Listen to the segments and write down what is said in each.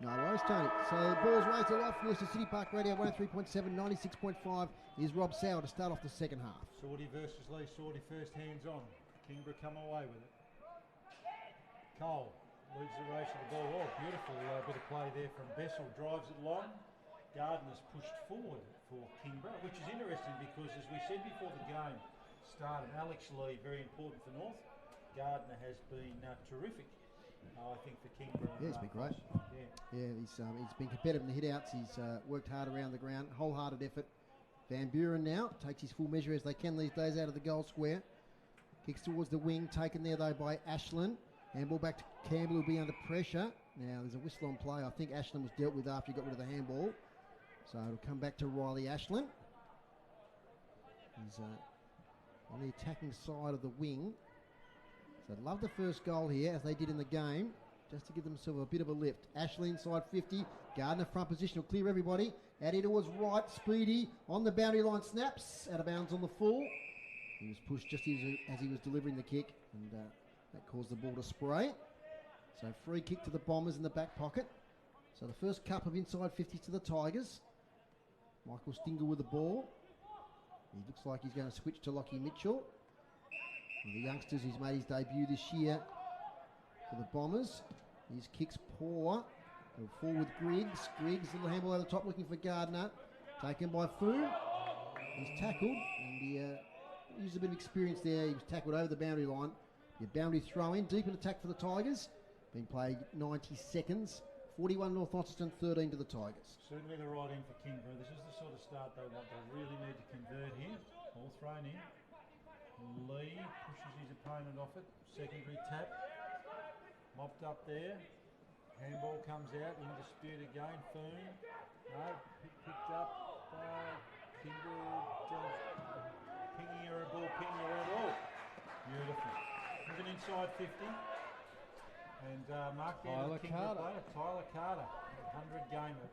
No worries, Tony. So ball's raised off. Worcester City Park Radio 103.7, 96.5 is Rob Sauer to start off the second half. Sorty versus Lee. Sorty first hands on. Kingborough come away with it. Cole leads the race of the ball. Oh, beautiful bit of play there from Bessel. Drives it long. Gardner's pushed forward for Kingborough, which is interesting because, as we said before the game started, Alex Lee, very important for North. Gardner has been terrific, I think, for Kingborough. Yeah, he's been great. Yeah, he's been competitive in the hit-outs. He's worked hard around the ground, wholehearted effort. Van Buren now takes his full measure as they can these days out of the goal square. Kicks towards the wing, taken there though by Ashland. Handball back to Campbell, who'll be under pressure. Now there's a whistle on play. I think Ashland was dealt with after he got rid of the handball. So it'll come back to Riley Ashland. He's on the attacking side of the wing. So love the first goal here, as they did in the game, just to give themselves a bit of a lift. Ashley inside 50. Gardner front position will clear everybody. Out here towards right. Speedy on the boundary line. Snaps out of bounds on the full. He was pushed just as he was delivering the kick, and that caused the ball to spray. So free kick to the Bombers in the back pocket. So the first cup of inside 50 to the Tigers. Michael Stingle with the ball. He looks like he's going to switch to Lockie Mitchell. One of the youngsters who's made his debut this year for the Bombers. His kick's poor. He'll fall with Griggs. Griggs, little handball over the top, looking for Gardner. Taken by Foon. He's tackled, and he used a bit of experience there. He was tackled over the boundary line. The boundary throw in, deep in attack for the Tigers. Being played 90 seconds. 41 North Launceston, 13 to the Tigers. Certainly the right end for Kingborough. This is the sort of start they want. They really need to convert here. All thrown in. Lee pushes his opponent off it. Secondary tap. Mopped up there. Handball comes out. In dispute again. Foon. No. Picked up by Kingborough. Pinging her a ball. Pinging her a ball. Beautiful. Moving inside 50. And Mark there, the Kingborough player, Tyler Carter, 100 gamer.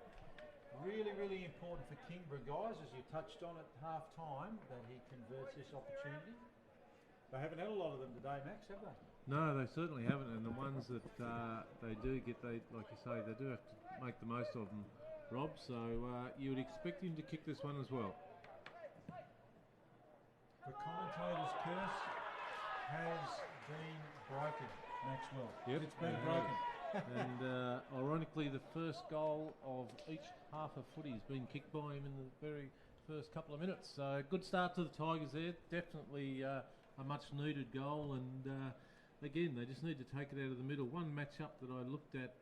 Really, really important for Kingborough, guys, as you touched on at half time, that he converts this opportunity. They haven't had a lot of them today, Max, have they? No, they certainly haven't, and the ones that they do get, like you say, they do have to make the most of them, Rob, so you would expect him to kick this one as well. The commentator's curse has been broken, Maxwell. Yep, it's been broken. And ironically, the first goal of each half of footy has been kicked by him in the very first couple of minutes. So good start to the Tigers there. Definitely a much needed goal, and again, they just need to take it out of the middle. One match-up that I looked at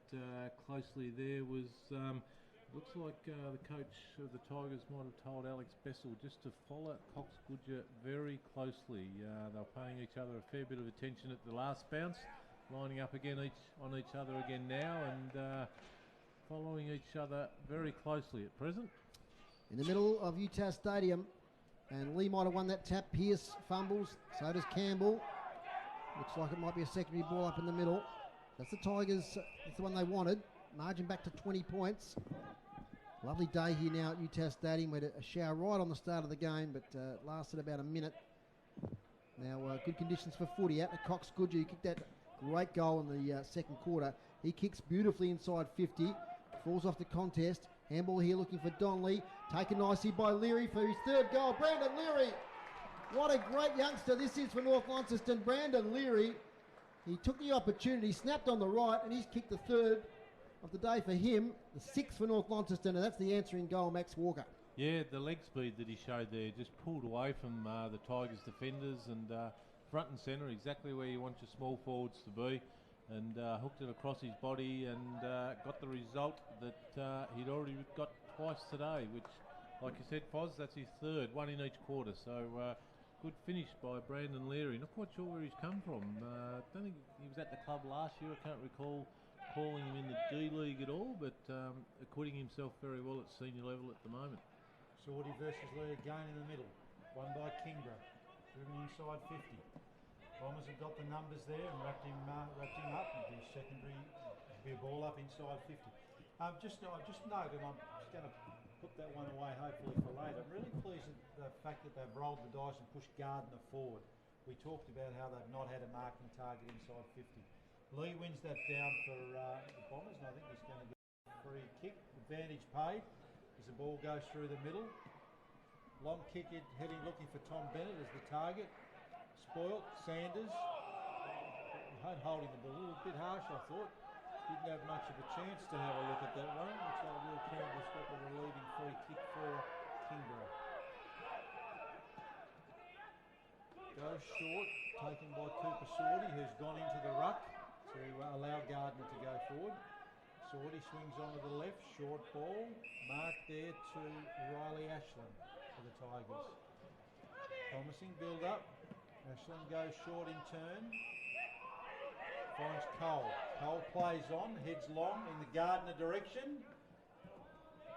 closely there was looks like the coach of the Tigers might have told Alex Bessel just to follow Cox Goodger very closely. They were paying each other a fair bit of attention at the last bounce, lining up again on each other again now, and following each other very closely at present. In the middle of Utah Stadium, and Lee might have won that tap. Pearce fumbles, so does Campbell. Looks like it might be a secondary ball up in the middle. That's the Tigers, that's the one they wanted. Margin back to 20 points. Lovely day here now at Utah Stadium. We had a shower right on the start of the game, but lasted about a minute. Now good conditions for footy. Out to Cox Goodger, who kicked that great goal in the second quarter. He kicks beautifully inside 50. Falls off the contest. Handball here looking for Donnelly. Taken nicely by Leary for his third goal. Brandon Leary. What a great youngster this is for North Launceston. Brandon Leary. He took the opportunity, snapped on the right, and he's kicked the third of the day for him, the sixth for North Launceston, and that's the answering goal, Max Walker. Yeah, the leg speed that he showed there just pulled away from the Tigers defenders, and front and centre, exactly where you want your small forwards to be, and hooked it across his body and got the result that he'd already got twice today, which, like you said, Foz, that's his third, one in each quarter, so good finish by Brandon Leary. Not quite sure where he's come from. Don't think he was at the club last year. I can't recall calling him in the D-League at all, but acquitting himself very well at senior level at the moment. Sorty versus Lee again in the middle. Won by Kingborough. Moving inside 50. Bombers have got the numbers there and wrapped him up. And his secondary, be a ball up inside 50. Just note, and I'm just going to put that one away hopefully for later. I'm really pleased at the fact that they've rolled the dice and pushed Gardner forward. We talked about how they've not had a marking target inside 50. Lee wins that down for the Bombers, and I think he's going to get advantage paid as the ball goes through the middle. Long kick it, heading looking for Tom Bennett as the target. Spoilt, Sanders. Holding the ball a little bit harsh, I thought. Didn't have much of a chance to have a look at that one. Looks like Will Campbell's got the relieving free kick for Kingborough. Goes short, taken by Cooper Sorty, who's gone into the ruck to allow Gardner to go forward. Sorty swings onto the left, short ball, marked there to Riley Ashland for the Tigers. Promising build up. Ashland goes short in turn. Finds Cole. Cole plays on, heads long in the Gardner direction.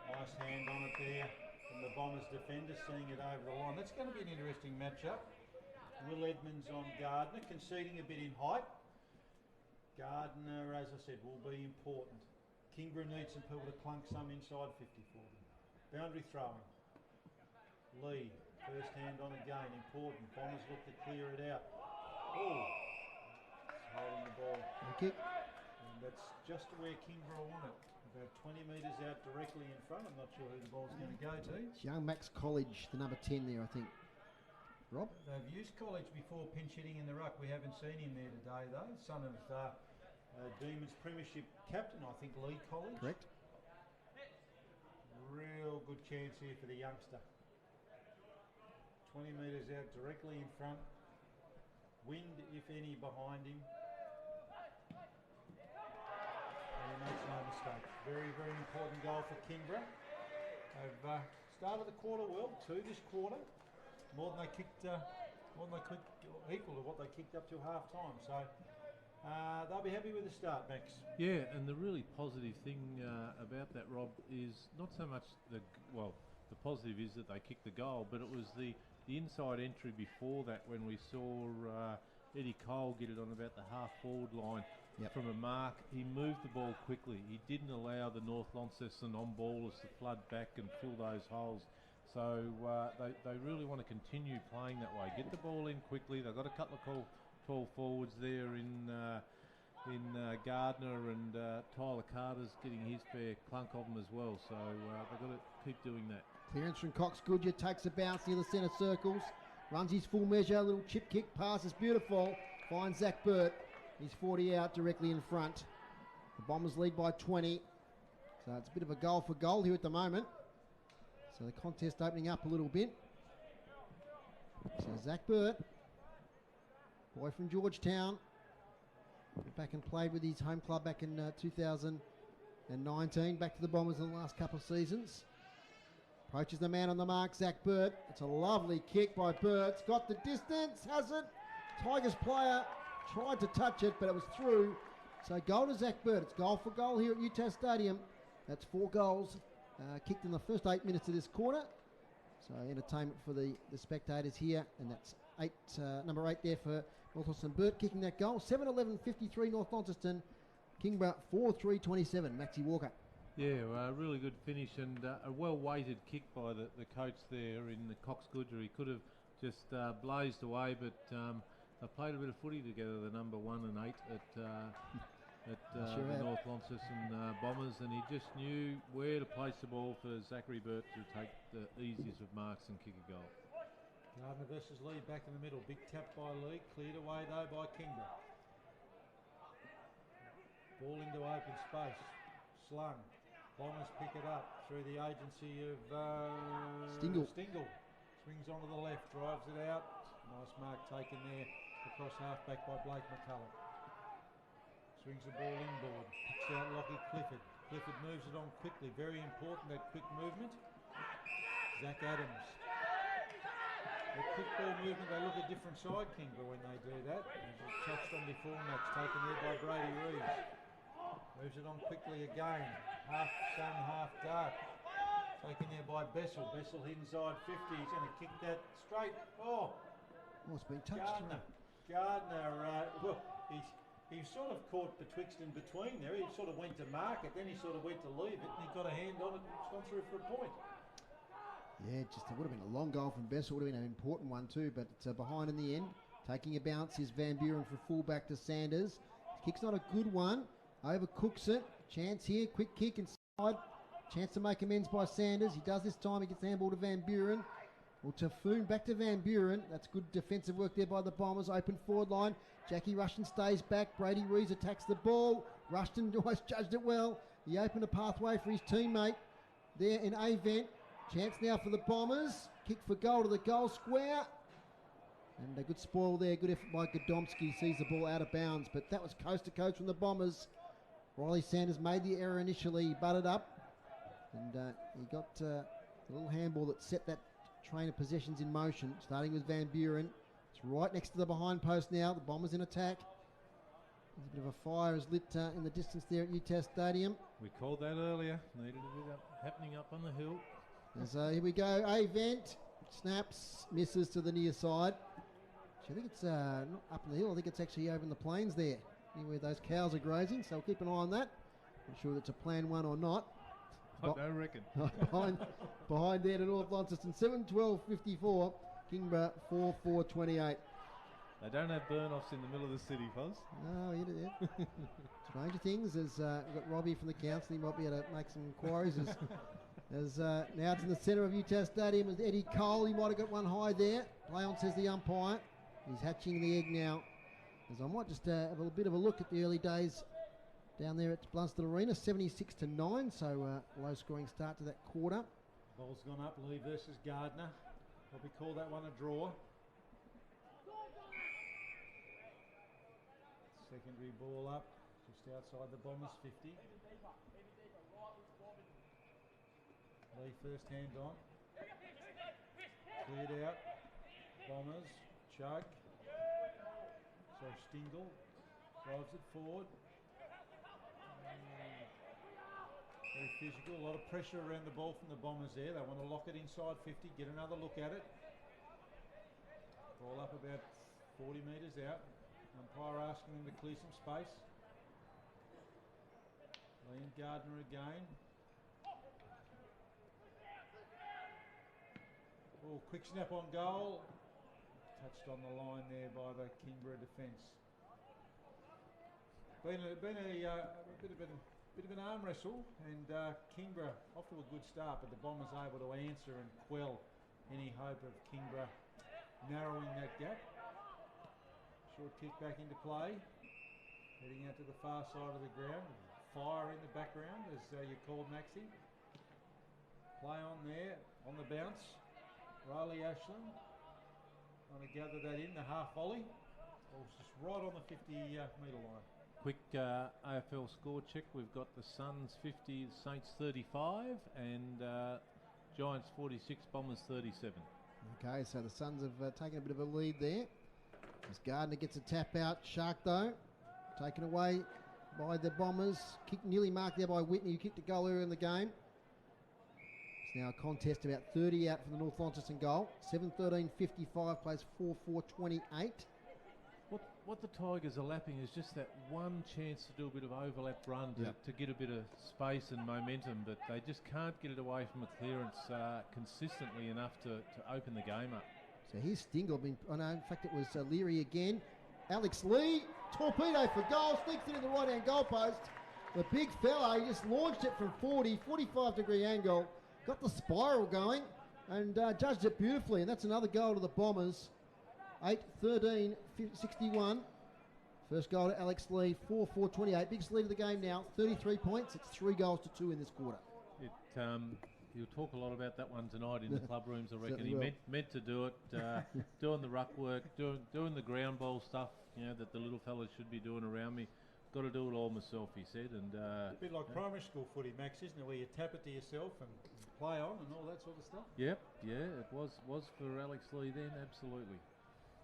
Nice hand on it there from the Bombers defender, seeing it over the line. That's going to be an interesting matchup. Will Edmonds on Gardner, conceding a bit in height. Gardner, as I said, will be important. Kingborough needs some people to clunk some inside 50 for them. Boundary throwing. Lee, first hand on again, important. Bombers look to clear it out. Oh, holding the ball. Thank you. And that's just where Kingborough want it. About 20 metres out directly in front. I'm not sure who the ball's going to go to. It's Young Max College, the number 10 there, I think. Rob? They've used College before pinch hitting in the ruck. We haven't seen him there today though. Son of Demons Premiership captain, I think, Lee College. Correct. Real good chance here for the youngster. 20 metres out directly in front. Wind, if any, behind him. And he makes no mistake. Very, very important goal for Kingborough. They've started the quarter well, 2 this quarter. More than they kicked, equal to what they kicked up till half time. So they'll be happy with the start, Max. Yeah, and the really positive thing about that, Rob, is not so much the positive is that they kicked the goal, but it was the inside entry before that when we saw Eddie Cole get it on about the half forward line from a mark. He moved the ball quickly. He didn't allow the North Launceston on ballers to flood back and fill those holes. So they really want to continue playing that way. Get the ball in quickly. They've got a couple of tall forwards there in Gardner, and Tyler Carter's getting his fair clunk of them as well. So they've got to keep doing that. Clearance from Cox Goodyear, takes a bounce near the centre circles. Runs his full measure, a little chip kick, pass is beautiful. Finds Zach Burt. He's 40 out directly in front. The Bombers lead by 20. So it's a bit of a goal for goal here at the moment. So the contest opening up a little bit. So Zach Burt, boy from Georgetown, went back and played with his home club back in 2019. Back to the Bombers in the last couple of seasons. Approaches the man on the mark, Zach Burt. It's a lovely kick by Burt. It's got the distance, has it? Tigers player tried to touch it, but it was through. So goal to Zach Burt. It's goal for goal here at UTAS Stadium. That's 4 goals kicked in the first 8 minutes of this quarter. So entertainment for the spectators here. And that's number 8 there for North Launceston. Burt kicking that goal. 7-11-53 North Launceston. Kingborough 4-3-27. Maxie Walker. Yeah, really good finish and a well-weighted kick by the coach there in the Cox Goodyear. He could have just blazed away, but they played a bit of footy together, the number 1 and 8 at the North Launceston Bombers, and he just knew where to place the ball for Zachary Burt to take the easiest of marks and kick a goal. Gardner versus Lee back in the middle. Big tap by Lee, cleared away though by Kingborough. Ball into open space, slung. Bombers pick it up through the agency of Stingle. Swings onto the left, drives it out. Nice mark taken there across half-back by Blake McCulloch. Swings the ball inboard, picks out Lockie Clifford. Clifford moves it on quickly, very important that quick movement. Zach Adams. The quick ball movement, they look a different side, Kingborough, when they do that. As we touched on before, and that's taken there by Brady Reeves. Moves it on quickly again. Half sun, half dark. Taken there by Bessel. Bessel inside 50. He's going to kick that straight. Oh, it's been touched. Gardner, well, he's sort of caught betwixt and between there. He sort of went to mark it, then he sort of went to leave it, and he got a hand on it. It's gone through for a point. Yeah, it would have been a long goal from Bessel. Would have been an important one too, but it's behind in the end. Taking a bounce is Van Buren for fullback to Sanders. His kick's not a good one. Overcooks it. Chance here. Quick kick inside. Chance to make amends by Sanders. He does this time. He gets the handball to Van Buren. Well, Typhoon back to Van Buren. That's good defensive work there by the Bombers. Open forward line. Jackie Rushton stays back. Brady Rees attacks the ball. Rushton almost judged it well. He opened a pathway for his teammate there in Avent. Chance now for the Bombers. Kick for goal to the goal square. And a good spoil there. Good effort by Godomsky. Sees the ball out of bounds. But that was coast to coast from the Bombers. Riley Sanders made the error initially. He butted up. And he got a little handball that set that train of possessions in motion. Starting with Van Buren. It's right next to the behind post now. The Bombers in attack. There's a bit of a fire is lit in the distance there at UTAS Stadium. We called that earlier. Needed a bit happening up on the hill. So here we go. Avent snaps, misses to the near side. I think it's not up in the hill. I think it's actually over in the plains there, near where those cows are grazing. So we'll keep an eye on that. Not sure if it's a plan one or not. I don't reckon. behind there to North Launceston, 7-12-54. Kingborough 4-4-28. They don't have burn-offs in the middle of the city, Fuzz. No, yeah. Stranger things, we've got Robbie from the council. He might be able to make some inquiries. As now it's in the centre of UTAS Stadium with Eddie Cole. He might have got one high there. Play on, says the umpire. He's hatching the egg now. As I might just have a bit of a look at the early days down there at Launceston Arena, 76-9, so low scoring start to that quarter. Ball's gone up, Lee versus Gardner. Probably call that one a draw. Secondary ball up, just outside the Bombers 50. Lee first hand on. Cleared out. Bombers, chug. So Stingle drives it forward. Very physical, a lot of pressure around the ball from the Bombers there. They want to lock it inside 50, get another look at it. Ball up about 40 metres out. Umpire asking them to clear some space. Lee and Gardner again. Oh, quick snap on goal. Touched on the line there by the Kingborough defence. Been a bit of an arm wrestle, and Kingborough off to a good start, but the Bombers able to answer and quell any hope of Kingborough narrowing that gap. Short kick back into play, heading out to the far side of the ground. Fire in the background, as you called Maxie. Play on there, on the bounce. Riley Ashland trying to gather that in, the half volley. Oh, it's just right on the 50-metre line. Quick AFL score check. We've got the Suns 50, Saints 35, and Giants 46, Bombers 37. Okay, so the Suns have taken a bit of a lead there. As Gardner gets a tap out. Shark, though, taken away by the Bombers. Kick nearly marked there by Whitney, who kicked a goal earlier in the game. It's now a contest about 30 out from the North Launceston goal. 7-13-55, plays 4-4-28. What the Tigers are lapping is just that one chance to do a bit of overlap run to get a bit of space and momentum, but they just can't get it away from a clearance consistently enough to open the game up. So here's Stingle. In fact, it was Leary again. Alex Lee, torpedo for goal, sneaks it in the right-hand goal post. The big fella, he just launched it from 45-degree angle, got the spiral going, and judged it beautifully, and that's another goal to the Bombers. 8-13-61. First goal to Alex Lee, 4-4-28. Biggest lead of the game now, 33 points. It's 3-2 in this quarter. He'll talk a lot about that one tonight in the club rooms, I reckon. He will. meant to do it, doing the ruck work, doing the ground ball stuff, that the little fellas should be doing around me. Got to do it all myself, he said. And a bit like primary school footy, Max, isn't it, where you tap it to yourself and play on and all that sort of stuff? Yep, it was for Alex Lee then, absolutely.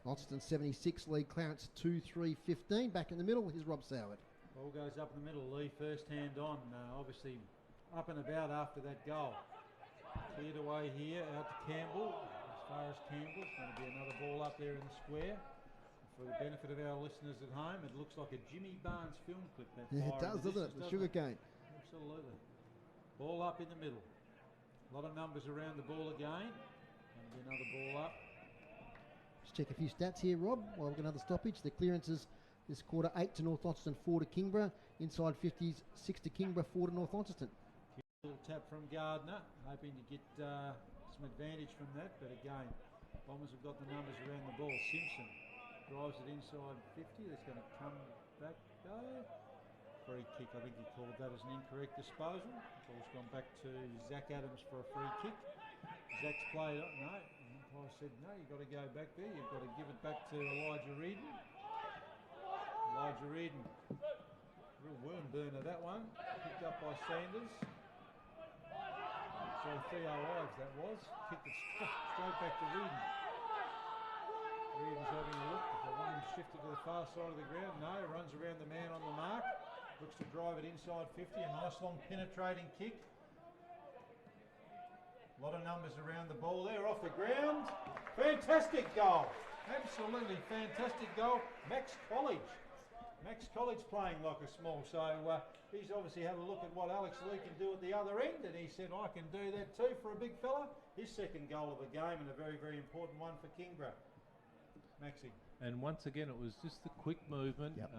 Launceston 76, lead Clarence 2-3-15. Back in the middle, here's Rob Soward. Ball goes up in the middle, Lee first hand on, obviously up and about after that goal. Cleared away here, out to Campbell. As far as Campbell, it's going to be another ball up there in the square. For the benefit of our listeners at home, it looks like a Jimmy Barnes film clip. That Yeah, it does, doesn't it? The sugar cane. Absolutely. Ball up in the middle. A lot of numbers around the ball again. Going to be another ball up. Let's check a few stats here, Rob, while we've got another stoppage. The clearances this quarter, 8 to North Launceston, 4 to Kingborough. Inside 50s, 6 to Kingborough, 4 to North Launceston. Little tap from Gardner, hoping to get some advantage from that, but again, Bombers have got the numbers around the ball. Simpson drives it inside 50. That's going to come back. Free kick. I think he called that as an incorrect disposal. Ball's gone back to Zach Adams for a free kick. Zach's played it. No, the umpire said no. You've got to go back there. You've got to give it back to Elijah Reardon. Elijah Reardon, real worm burner that one. Picked up by Sanders. So Theo Ives that was. Kicked it straight back to Reardon. Reardon's having a look. If the one shifted to the far side of the ground, no, runs around the man on the mark. Looks to drive it inside 50. A nice long penetrating kick. A lot of numbers around the ball there off the ground. Fantastic goal. Absolutely fantastic goal. Max College. Max College playing like a small. So he's obviously had a look at what Alex Lee can do at the other end, and he said, I can do that too for a big fella. His second goal of the game, and a very, very important one for Kingborough. Maxi. And once again, it was just the quick movement. Yep.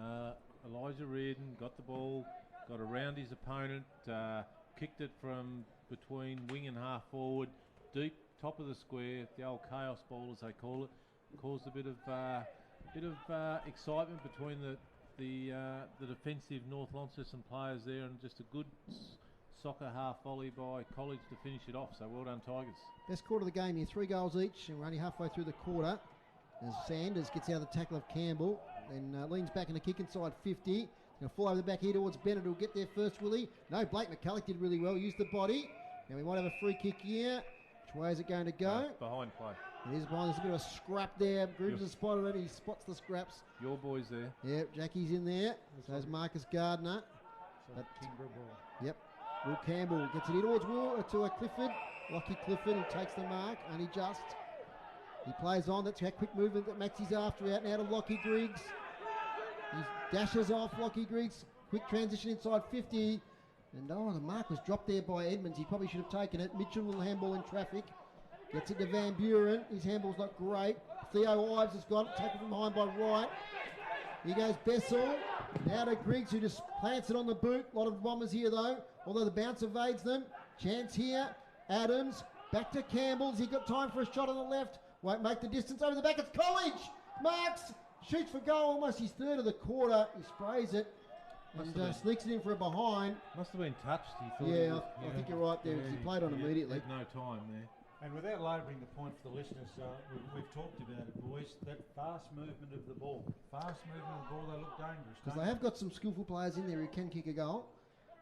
Elijah Reardon got the ball, got around his opponent, kicked it from between wing and half forward, deep top of the square, the old chaos ball as they call it, caused a bit of excitement between the defensive North Launceston players there, and just a good soccer half volley by College to finish it off. So well done, Tigers. Best quarter of the game here, 3 goals each, and we're only halfway through the quarter. As Sanders gets out of the tackle of Campbell, then leans back in a kick inside 50. He's going to fall over the back here towards Bennett, who'll get there first, will he? No, Blake McCulloch did really well, used the body. Now we might have a free kick here. Which way is it going to go? Behind play. It is behind. There's a bit of a scrap there. Grooms has spotted it. He spots the scraps. Your boys there. Yep, Jackie's in there. So is Marcus Gardner. So Kingborough ball. Yep. Will Campbell gets it in towards Clifford. Lockie Clifford, who takes the mark, only just. He plays on. That's how quick movement that Maxi's after. Out and out of Lockie Griggs. He dashes off Lockie Griggs. Quick transition inside 50. And the mark was dropped there by Edmonds. He probably should have taken it. Mitchell will handball in traffic. Gets it to Van Buren. His handball's not great. Theo Ives has got it. Taken from behind by Wright. Here goes Bessel. Now to Griggs, who just plants it on the boot. A lot of Bombers here though, although the bounce evades them. Chance here. Adams. Back to Campbell. Has he got time for a shot on the left? Won't make the distance over the back. It's College. Marks. Shoots for goal. Almost his third of the quarter. He sprays it. And sneaks it in for a behind. Must have been touched. He thought. Yeah, I think you're right there. Because he played on immediately. Had no time there. And without labouring the point for the listeners, we've talked about it, boys, that fast movement of the ball. Fast movement of the ball, they look dangerous. Because they have got some skillful players in there who can kick a goal.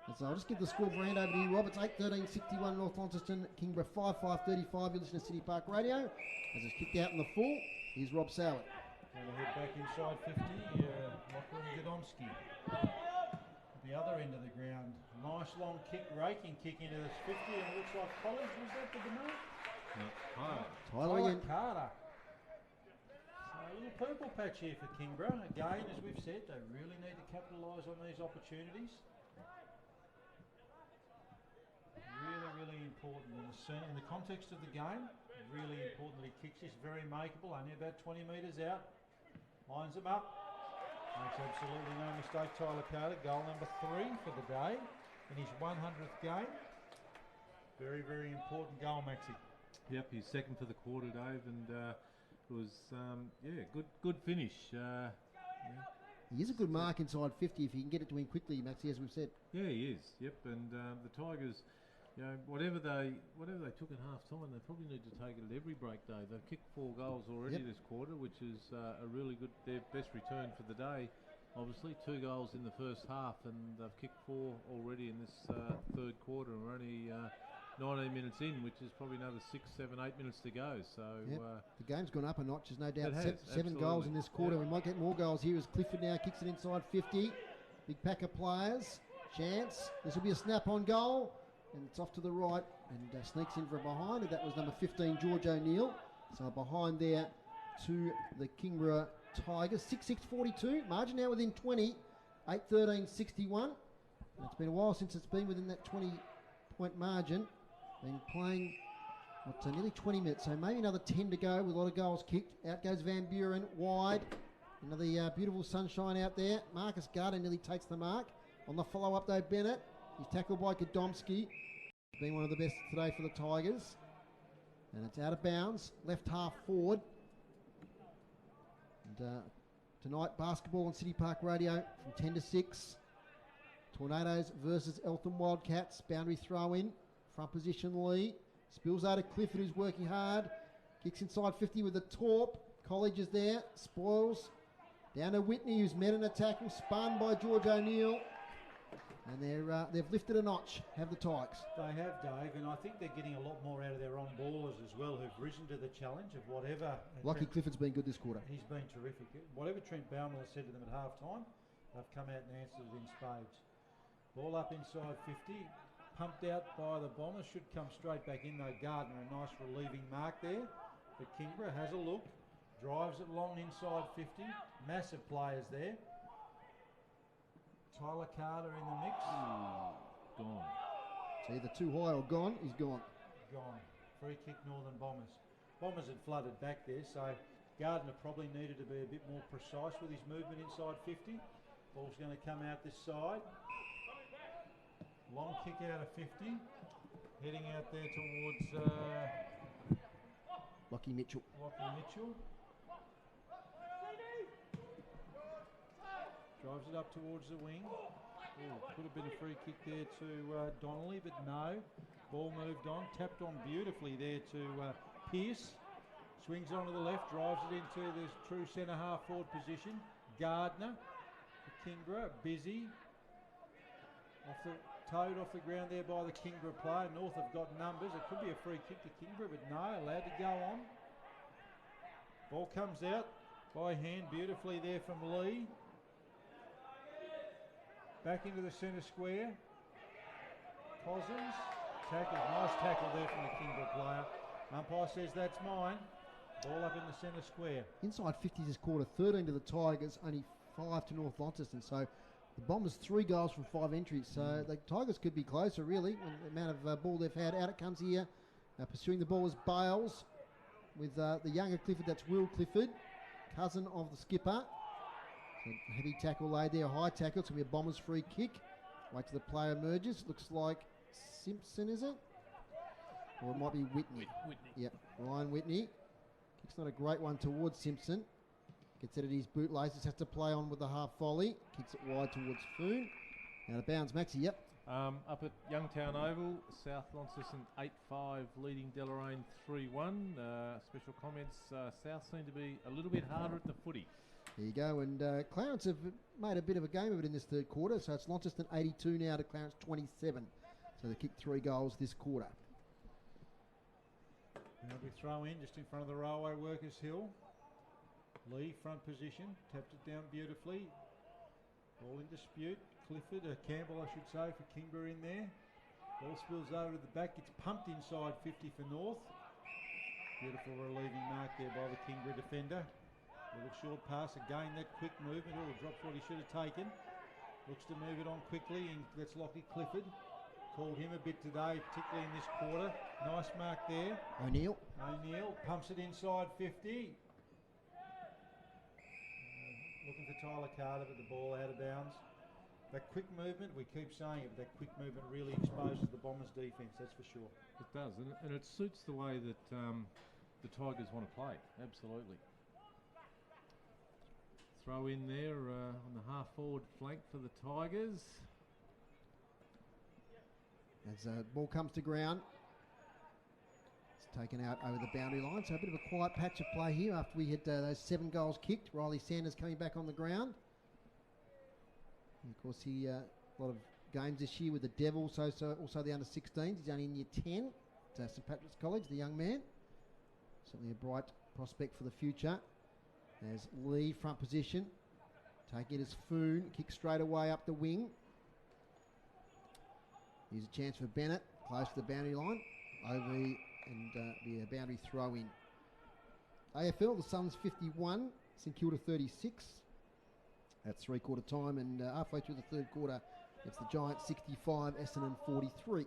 And so I'll just give the score brand over to you, Rob. It's 8-13-61 North Launceston, Kingborough 5-5-35. You listen to City Park Radio. As it's kicked out in the full, here's Rob Sowett. Going to head back inside 50, Lachlan Godomski. The other end of the ground. Nice long kick, raking kick into this 50, and it looks like College was that the mark? Tyler again. Carter. So a little purple patch here for Kingborough. Again, as we've said, they really need to capitalise on these opportunities. Really, really important in the context of the game. Really important that he kicks this, very makeable, only about 20 metres out. Lines them up. Makes absolutely no mistake, Tyler Carter. Goal number 3 for the day in his 100th game. Very, very important goal, Maxi. Yep, he's second for the quarter, Dave, and it was good finish. He is a good mark inside 50 if he can get it to him quickly, Maxi, as we've said. Yeah, he is. Yep, and the Tigers, whatever they took at half time, they probably need to take it at every break day. They've kicked 4 goals already this quarter, which is a really good, their best return for the day. Obviously, 2 goals in the first half, and they've kicked 4 already in this third quarter. And we're only 19 minutes in, which is probably another 6, 7, 8 minutes to go. So the game's gone up a notch. There's no doubt. It has, 7 goals in this quarter. We might get more goals here as Clifford now kicks it inside 50. Big pack of players. Chance. This will be a snap-on goal. And it's off to the right and sneaks in for a behind. And that was number 15, George O'Neill. So behind there to the Kingborough Tigers. 6-6-42. Margin now within 20. 8-13-61. It's been a while since it's been within that 20-point margin. Been playing nearly 20 minutes. So maybe another 10 to go with a lot of goals kicked. Out goes Van Buren wide. Another beautiful sunshine out there. Marcus Gardner nearly takes the mark. On the follow-up though, Bennett. He's tackled by Godomski. Been one of the best today for the Tigers. And it's out of bounds, left half forward. And tonight, basketball on City Park Radio from 10 to 6. Tornadoes versus Eltham Wildcats. Boundary throw in. Front position Lee. Spills out to Clifford, who's working hard. Kicks inside 50 with a torp. College is there. Spoils. Down to Whitney, who's met an tackle. Spun by George O'Neill. And they've lifted a notch, have the Tigers. They have, Dave, and I think they're getting a lot more out of their on-ballers as well, who've risen to the challenge of whatever. Lockie Clifford's been good this quarter. He's been terrific. Whatever Trent Bowman has said to them at half-time, they've come out and answered it in spades. Ball up inside 50, pumped out by the Bombers, should come straight back in though. Gardner, a nice relieving mark there. But Kingborough has a look, drives it long inside 50, massive players there. Tyler Carter in the mix. Gone. It's either too high or gone. He's gone. Gone. Free kick, Northern Bombers. Bombers had flooded back there, so Gardner probably needed to be a bit more precise with his movement inside 50. Ball's going to come out this side. Long kick out of 50. Heading out there towards Lockie Mitchell. Drives it up towards the wing. Could have been a free kick there to Donnelly, but no. Ball moved on, tapped on beautifully there to Pearce. Swings onto the left, drives it into the true centre half forward position. Gardner, Kingborough, busy. Towed off the ground there by the Kingborough player. North have got numbers. It could be a free kick to Kingborough, but no, allowed to go on. Ball comes out by hand beautifully there from Lee. Back into the centre square. Cousins. Tackle. Nice tackle there from the Kingborough player. Umpire says that's mine. Ball up in the centre square. Inside 50s this quarter, 13 to the Tigers, only 5 to North Launceston. So the Bombers 3 goals from 5 entries. So the Tigers could be closer, really, with the amount of ball they've had. Out it comes here. Pursuing the ball is Bales with the younger Clifford. That's Will Clifford, cousin of the skipper. So heavy tackle laid there, high tackle. It's going to be a Bombers free kick. Wait till the player emerges. Looks like Simpson, is it? Or it might be Whitney. Whitney. Yep, Ryan Whitney. Kick's not a great one towards Simpson. Gets it at his bootlaces, has to play on with the half volley. Kicks it wide towards Foon. Out of bounds, Maxie, yep. Up at Youngtown Oval, South Launceston 8-5, leading Deloraine 3-1. Special comments, South seem to be a little bit harder at the footy. There you go, and Clarence have made a bit of a game of it in this third quarter, so it's Launceston 82 now to Clarence 27. So they kicked 3 goals this quarter. Now we throw in just in front of the Railway Workers Hill. Lee, front position, tapped it down beautifully. Ball in dispute. Clifford, Campbell I should say, for Kingborough in there. Ball spills over to the back, gets pumped inside 50 for North. Beautiful relieving mark there by the Kingborough defender. Little short pass, again that quick movement. Drops what he should have taken. Looks to move it on quickly, and that's Lockie Clifford. Called him a bit today, particularly in this quarter. Nice mark there. O'Neill pumps it inside 50. Looking for Tyler Carter, but the ball out of bounds. That quick movement, we keep saying it, but that quick movement really exposes the Bombers' defence, that's for sure. It does, and it suits the way that the Tigers want to play, absolutely. Throw in there on the half-forward flank for the Tigers. As the ball comes to ground, it's taken out over the boundary line. So a bit of a quiet patch of play here after we had those 7 goals kicked. Riley Sanders coming back on the ground. And of course, he a lot of games this year with the Devils, also the under-16s. He's only in year 10 at St Patrick's College, the young man. Certainly a bright prospect for the future. As Lee, front position. Taking it as Foon, kick straight away up the wing. Here's a chance for Bennett, close to the boundary line. Over and be a boundary throw in. AFL, the Suns 51, St Kilda 36. That's 3/4 time, and halfway through the third quarter, it's the Giants 65, Essendon 43.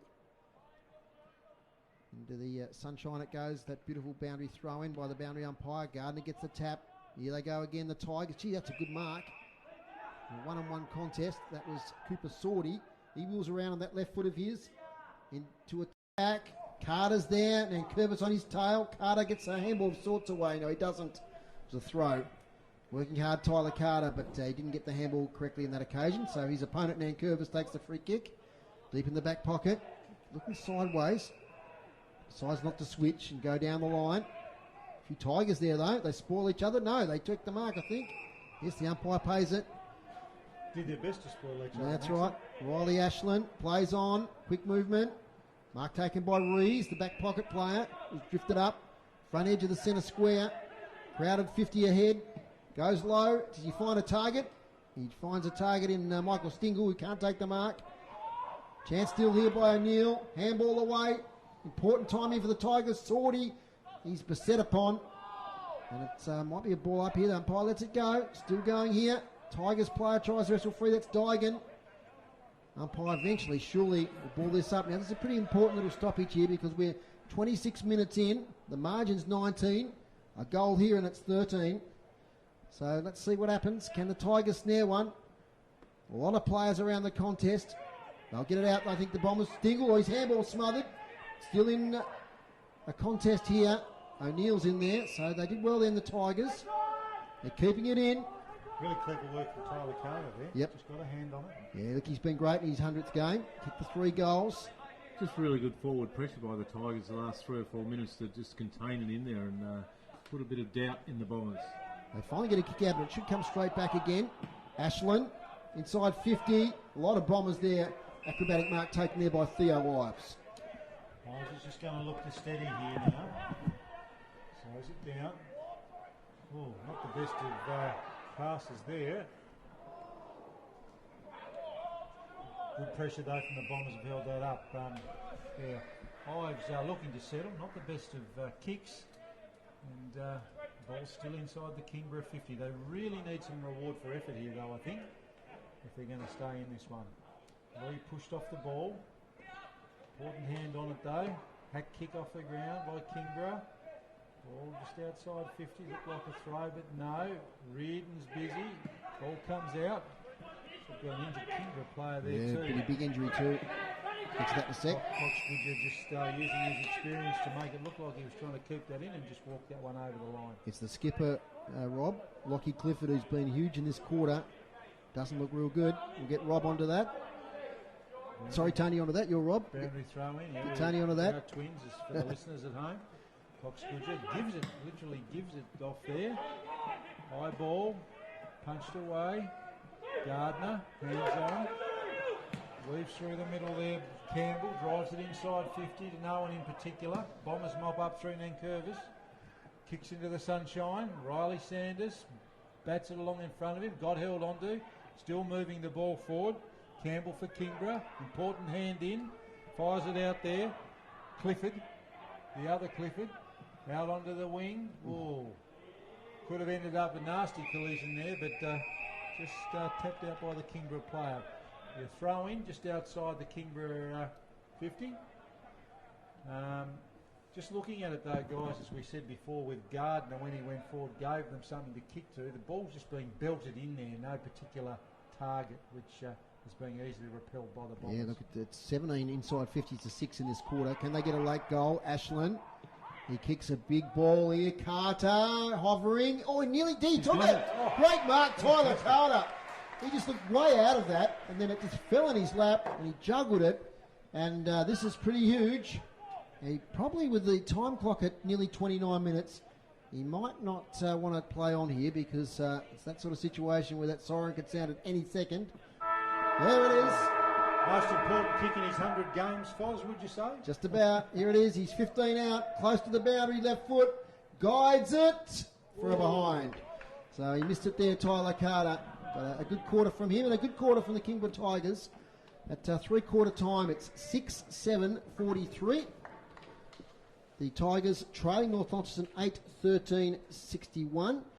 Into the sunshine it goes, that beautiful boundary throw in by the boundary umpire. Gardner gets the tap. Here they go again, the Tigers. Gee, that's a good mark. A one-on-one contest. That was Cooper Sordy. He wheels around on that left foot of his. to attack. Carter's there, and Curvis on his tail. Carter gets a handball of sorts away. No, he doesn't. It was a throw. Working hard, Tyler Carter, but he didn't get the handball correctly in that occasion. So his opponent, Nankervis, takes the free kick. Deep in the back pocket. Looking sideways. Decides not to switch and go down the line. A few Tigers there, though. They spoil each other. No, they took the mark, I think. Yes, the umpire pays it. Did their best to spoil each other. That's right. Riley Ashland plays on. Quick movement. Mark taken by Rees, the back pocket player. He's drifted up. Front edge of the centre square. Crowded 50 ahead. Goes low. Does he find a target? He finds a target in Michael Stingle, who can't take the mark. Chance still here by O'Neill. Handball away. Important timing for the Tigers. Sorty. He's beset upon. And it might be a ball up here. The umpire lets it go. Still going here. Tigers player tries to wrestle free. That's Dygan. Umpire eventually, surely, will ball this up. Now, this is a pretty important little stoppage here because we're 26 minutes in. The margin's 19. A goal here and it's 13. So let's see what happens. Can the Tigers snare one? A lot of players around the contest. They'll get it out. I think the Bombers Stingle, or his handball smothered. Still in a contest here. O'Neill's in there. So they did well then, the Tigers. They're keeping it in. Really clever work from Tyler Carter there. Yep. Just got a hand on it. Yeah, look, he's been great in his 100th game. Kicked the 3 goals. Just really good forward pressure by the Tigers the last 3 or 4 minutes to just contain it in there and put a bit of doubt in the Bombers. They finally get a kick out, but it should come straight back again. Ashland, inside 50. A lot of Bombers there. Acrobatic mark taken there by Theo Ives. He's just going to look to steady here now. Slows it down. Oh, not the best of passes there. Good pressure though from the Bombers have held that up. Ives looking to settle. Not the best of kicks. And ball's still inside the Kingborough 50. They really need some reward for effort here though, I think, if they're going to stay in this one. Lee pushed off the ball. Important hand on it though. Hack kick off the ground by Kingborough. Ball just outside 50. Looked like a throw, but no. Reardon's busy. Ball comes out. We've got an injured Kingborough player there too. Pretty big injury too. Get to that in a sec. Foxbridge just using his experience to make it look like he was trying to keep that in and just walk that one over the line. It's the skipper, Rob. Lockie Clifford, who's been huge in this quarter. Doesn't look real good. We'll get Rob onto that. Sorry, Tony, onto that. You're Rob. Boundary throw in. Yeah, get Tony onto that. Twins is for the listeners at home. Foxbridge gives it, literally gives it off there. High ball, punched away. Gardner, hands on. Weaves through the middle there. Campbell drives it inside 50 to no one in particular. Bombers mop up through Nankervis. Kicks into the sunshine. Riley Sanders bats it along in front of him. Got held onto. Still moving the ball forward. Campbell for Kingborough. Important hand in. Fires it out there. Clifford. The other Clifford. Out onto the wing. Oh, could have ended up a nasty collision there, but just tapped out by the Kingborough player. The throw in just outside the Kingborough 50. Just looking at it though, guys, as we said before, with Gardner when he went forward, gave them something to kick to. The ball's just being belted in there, no particular target, which is being easily repelled by the Bombers. Yeah, look, it's 17 inside 50 to 6 in this quarter. Can they get a late goal? Ashland. He kicks a big ball here. Carter hovering. Oh, he nearly did. Took it. Oh, great mark, Tyler Carter. He just looked way out of that, and then it just fell in his lap, and he juggled it. And this is pretty huge. He probably, with the time clock at nearly 29 minutes, he might not want to play on here because it's that sort of situation where that siren could sound at any second. There it is. Most important kick in his 100 games, Foz, would you say? Just about. Here it is. He's 15 out, close to the boundary, left foot, guides it for a behind. So he missed it there, Tyler Carter. But a good quarter from him and a good quarter from the Kingborough Tigers. At 3/4 time, it's 6-7-43. The Tigers trailing North Launceston 8-13-61.